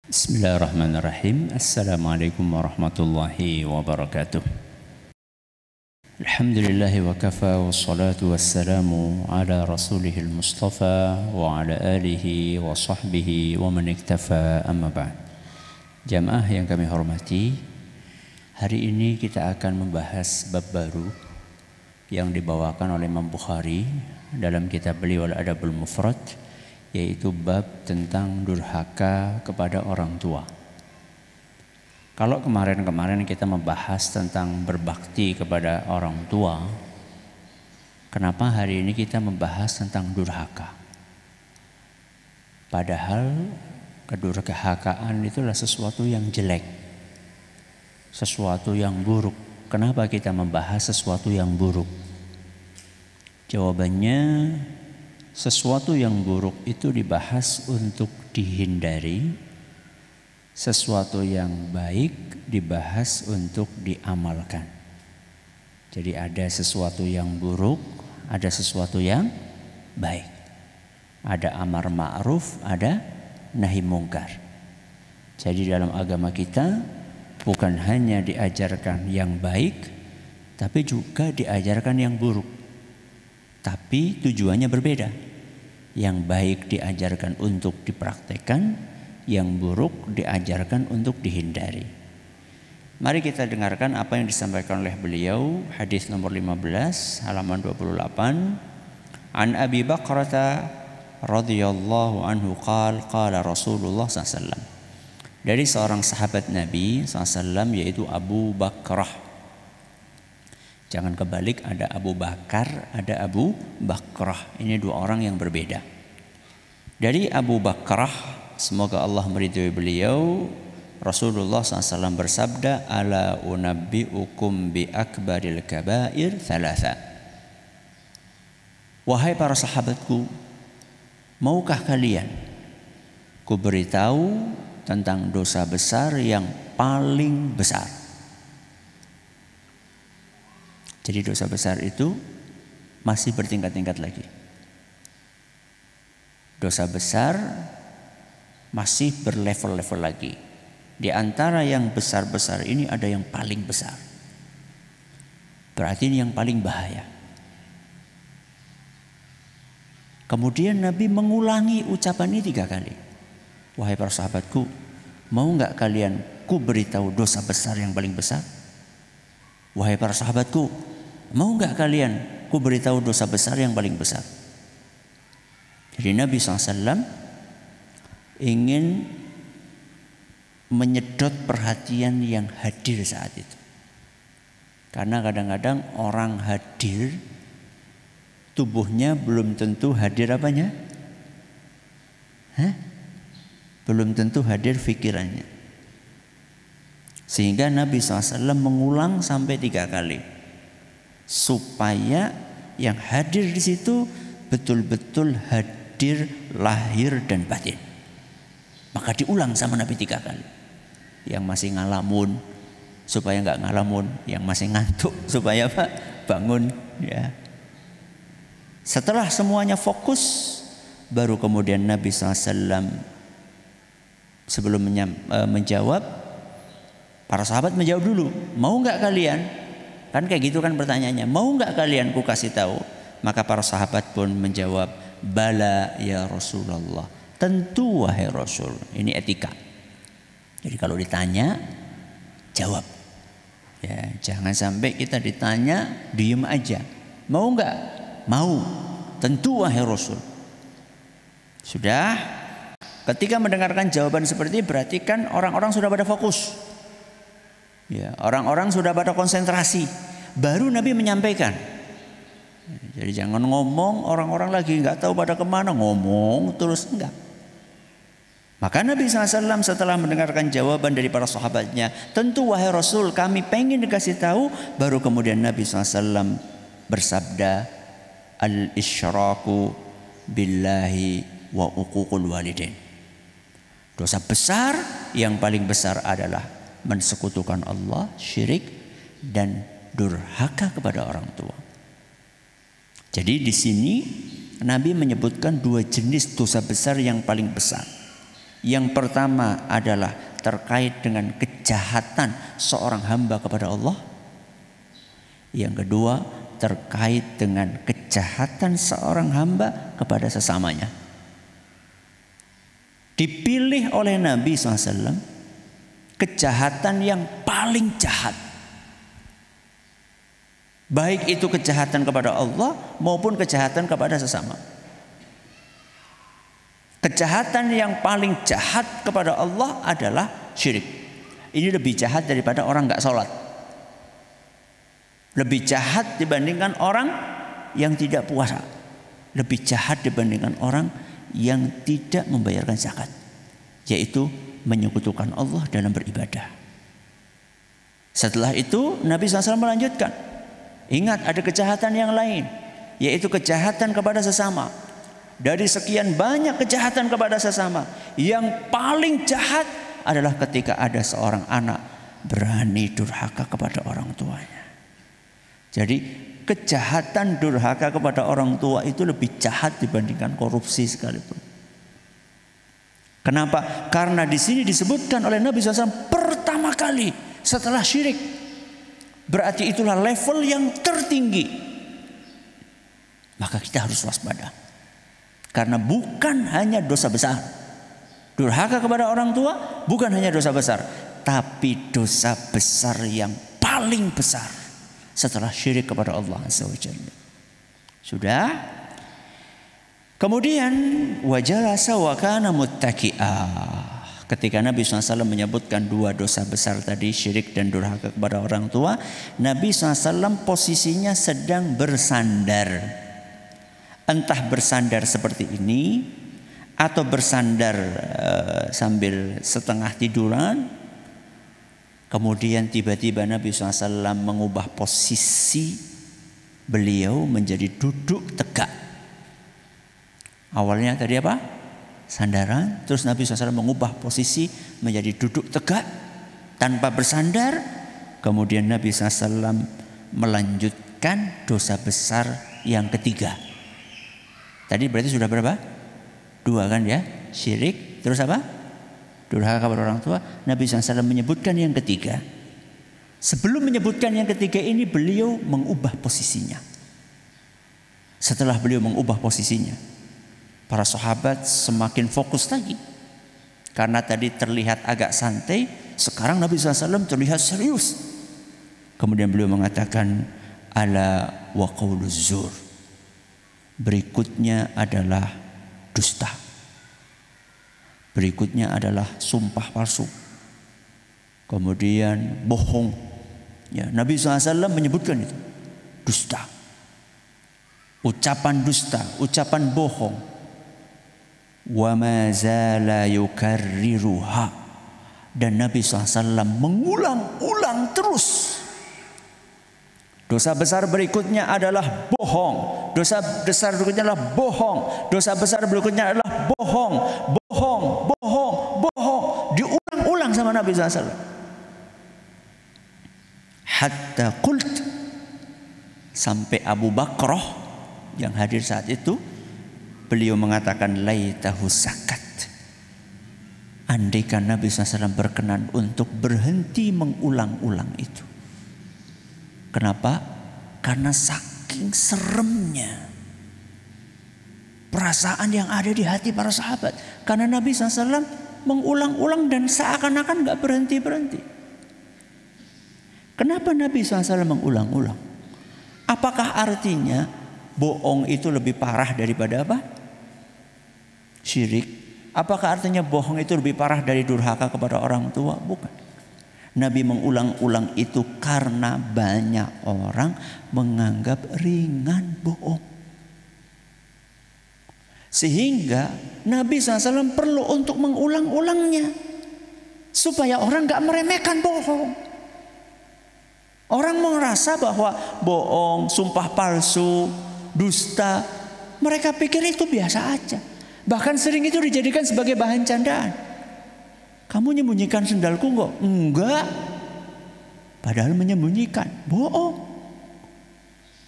Bismillahirrahmanirrahim. Assalamualaikum warahmatullahi wabarakatuh. Alhamdulillahi wa kafa wassalatu wassalamu ala rasulihil mustafa wa ala alihi wa sahbihi wa man iktafa amma ba'd. Jamaah yang kami hormati, hari ini kita akan membahas bab baru yang dibawakan oleh Imam Bukhari dalam kitab beliau Al-Adabul Mufrad, yaitu bab tentang durhaka kepada orang tua. Kalau kemarin kita membahas tentang berbakti kepada orang tua, kenapa hari ini kita membahas tentang durhaka? Padahal kedurhakaan itulah sesuatu yang jelek, sesuatu yang buruk. Kenapa kita membahas sesuatu yang buruk? Jawabannya, sesuatu yang buruk itu dibahas untuk dihindari, sesuatu yang baik dibahas untuk diamalkan. Jadi ada sesuatu yang buruk, ada sesuatu yang baik. Ada amar ma'ruf, ada nahi mungkar. Jadi dalam agama kita bukan hanya diajarkan yang baik, tapi juga diajarkan yang buruk. Tapi tujuannya berbeda. Yang baik diajarkan untuk dipraktekkan, yang buruk diajarkan untuk dihindari. Mari kita dengarkan apa yang disampaikan oleh beliau, hadis nomor 15 halaman 28. An Abi Bakrata radhiyallahu anhu qala Rasulullah SAW. Dari seorang sahabat Nabi SAW, yaitu Abu Bakrah. Jangan kebalik, ada Abu Bakar, ada Abu Bakrah. Ini dua orang yang berbeda. Dari Abu Bakrah, semoga Allah meridhai beliau, Rasulullah SAW bersabda, ala unabbi'ukum bi akbaril kabair thalatha. Wahai para sahabatku, maukah kalian ku beritahu tentang dosa besar yang paling besar? Jadi dosa besar itu masih bertingkat-tingkat lagi. Dosa besar masih berlevel-level lagi. Di antara yang besar-besar ini ada yang paling besar. Berarti ini yang paling bahaya. Kemudian Nabi mengulangi ucapan ini 3 kali. Wahai para sahabatku, mau nggak kalian ku beritahu dosa besar yang paling besar? Wahai para sahabatku, mau nggak kalian ku beritahu dosa besar yang paling besar? Jadi Nabi SAW ingin menyedot perhatian yang hadir saat itu. Karena kadang-kadang orang hadir, tubuhnya belum tentu hadir apanya? Belum tentu hadir pikirannya. Sehingga Nabi SAW mengulang sampai 3 kali. Supaya yang hadir di situ betul-betul hadir lahir dan batin. Maka diulang sama Nabi 3 kali. Yang masih ngalamun supaya nggak ngalamun, yang masih ngantuk supaya apa? Bangun. Ya. Setelah semuanya fokus, baru kemudian Nabi SAW sebelum menjawab, para sahabat menjawab dulu. Mau nggak kalian? Kan kayak gitu kan pertanyaannya. Mau nggak kalian ku kasih tahu? Maka para sahabat pun menjawab, bala ya Rasulullah. Tentu wahai Rasul. Ini etika. Jadi kalau ditanya, jawab. Ya, jangan sampai kita ditanya diem aja. Mau nggak? Mau. Tentu wahai Rasul. Sudah. Ketika mendengarkan jawaban seperti ini, berarti kan orang-orang sudah pada fokus. Ya, orang-orang sudah pada konsentrasi. Baru Nabi menyampaikan. Jadi jangan ngomong, orang-orang lagi nggak tahu pada kemana, ngomong terus enggak. Maka Nabi SAW setelah mendengarkan jawaban dari para sahabatnya, tentu wahai Rasul kami pengen dikasih tahu. Baru kemudian Nabi SAW bersabda, al-isyraku billahi wa uququl walidain. Dosa besar yang paling besar adalah mensekutukan Allah, syirik, dan durhaka kepada orang tua. Jadi di sini Nabi menyebutkan 2 jenis dosa besar yang paling besar. Yang pertama adalah terkait dengan kejahatan seorang hamba kepada Allah. Yang kedua terkait dengan kejahatan seorang hamba kepada sesamanya. Dipilih oleh Nabi SAW kejahatan yang paling jahat. Baik itu kejahatan kepada Allah maupun kejahatan kepada sesama. Kejahatan yang paling jahat kepada Allah adalah syirik. Ini lebih jahat daripada orang gak sholat. Lebih jahat dibandingkan orang yang tidak puasa. Lebih jahat dibandingkan orang yang tidak membayarkan zakat. Yaitu menyekutukan Allah dalam beribadah. Setelah itu Nabi SAW melanjutkan. Ingat, ada kejahatan yang lain, yaitu kejahatan kepada sesama. Dari sekian banyak kejahatan kepada sesama, yang paling jahat adalah ketika ada seorang anak berani durhaka kepada orang tuanya. Jadi kejahatan durhaka kepada orang tua itu lebih jahat dibandingkan korupsi sekalipun. Kenapa? Karena di sini disebutkan oleh Nabi SAW pertama kali setelah syirik. Berarti itulah level yang tertinggi. Maka kita harus waspada. Karena bukan hanya dosa besar. Durhaka kepada orang tua bukan hanya dosa besar, tapi dosa besar yang paling besar setelah syirik kepada Allah Azza wa Jalla. Sudah? Kemudian wajalasa wa kana muttaqi'ah. Ketika Nabi SAW menyebutkan dua dosa besar tadi, syirik dan durhaka kepada orang tua, Nabi SAW posisinya sedang bersandar. Entah bersandar seperti ini atau bersandar sambil setengah tiduran. Kemudian tiba-tiba Nabi SAW mengubah posisi beliau menjadi duduk tegak. Awalnya tadi apa? Sandaran. Terus Nabi SAW mengubah posisi menjadi duduk tegak tanpa bersandar. Kemudian Nabi SAW melanjutkan dosa besar yang ketiga. Tadi berarti sudah berapa? Dua kan ya? Syirik, terus apa? Durhaka kepada orang tua. Nabi SAW menyebutkan yang ketiga. Sebelum menyebutkan yang ketiga ini, beliau mengubah posisinya. Setelah beliau mengubah posisinya, para sahabat semakin fokus lagi. Karena tadi terlihat agak santai, sekarang Nabi SAW terlihat serius. Kemudian beliau mengatakan, ala wa qauluz zur. Berikutnya adalah dusta. Berikutnya adalah sumpah palsu. Kemudian bohong. Ya, Nabi SAW menyebutkan itu. Dusta. Ucapan dusta, ucapan bohong. Wa ma zala yukarriruha. Dan Nabi SAW mengulang-ulang terus. Dosa besar berikutnya adalah bohong. Dosa besar berikutnya adalah bohong. Dosa besar berikutnya adalah bohong. Bohong, bohong, bohong. Diulang-ulang sama Nabi SAW. Hatta qult. Sampai Abu Bakrah yang hadir saat itu, beliau mengatakan laitahu sakat. Andaikan Nabi SAW berkenan untuk berhenti mengulang-ulang itu. Kenapa? Karena saking seremnya perasaan yang ada di hati para sahabat. Karena Nabi SAW mengulang-ulang dan seakan-akan gak berhenti-berhenti. Kenapa Nabi SAW mengulang-ulang? Apakah artinya bohong itu lebih parah daripada apa? Syirik. Apakah artinya bohong itu lebih parah dari durhaka kepada orang tua? Bukan. Nabi mengulang-ulang itu karena banyak orang menganggap ringan bohong. Sehingga Nabi SAW perlu untuk mengulang-ulangnya. Supaya orang gak meremehkan bohong. Orang merasa bahwa bohong, sumpah palsu, dusta, mereka pikir itu biasa aja. Bahkan sering itu dijadikan sebagai bahan candaan. Kamu menyembunyikan sendalku enggak? Enggak. Padahal menyembunyikan. Bohong.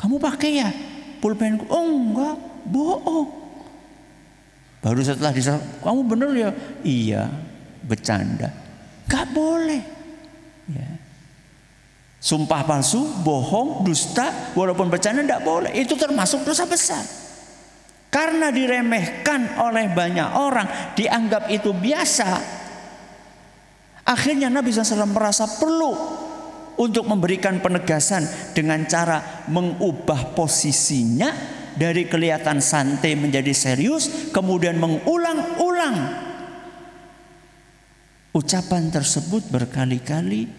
Kamu pakai ya pulpenku? Oh enggak. Bohong. Baru setelah kamu bener ya? Iya, bercanda. Gak boleh. Ya. Sumpah palsu, bohong, dusta, walaupun bercanda tidak boleh. Itu termasuk dosa besar. Karena diremehkan oleh banyak orang, dianggap itu biasa. Akhirnya Nabi SAW merasa perlu untuk memberikan penegasan dengan cara mengubah posisinya dari kelihatan santai menjadi serius, kemudian mengulang-ulang ucapan tersebut berkali-kali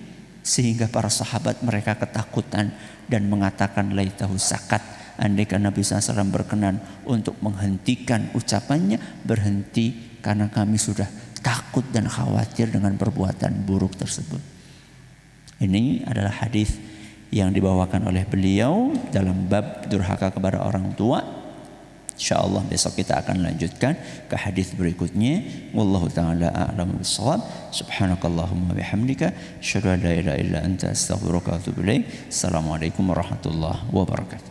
sehingga para sahabat mereka ketakutan dan mengatakan laitahu sakat. Andaikan Nabi SAW berkenan untuk menghentikan ucapannya, berhenti karena kami sudah takut dan khawatir dengan perbuatan buruk tersebut. Ini adalah hadis yang dibawakan oleh beliau dalam bab durhaka kepada orang tua. InsyaAllah besok kita akan lanjutkan ke hadis berikutnya. Wallahu ta'ala a'lamu bissawab. Subhanakallahumma bihamdika asyhadu an la ilaha illa anta astaghfiruka wa atubu ilaik. Assalamualaikum warahmatullahi wabarakatuh.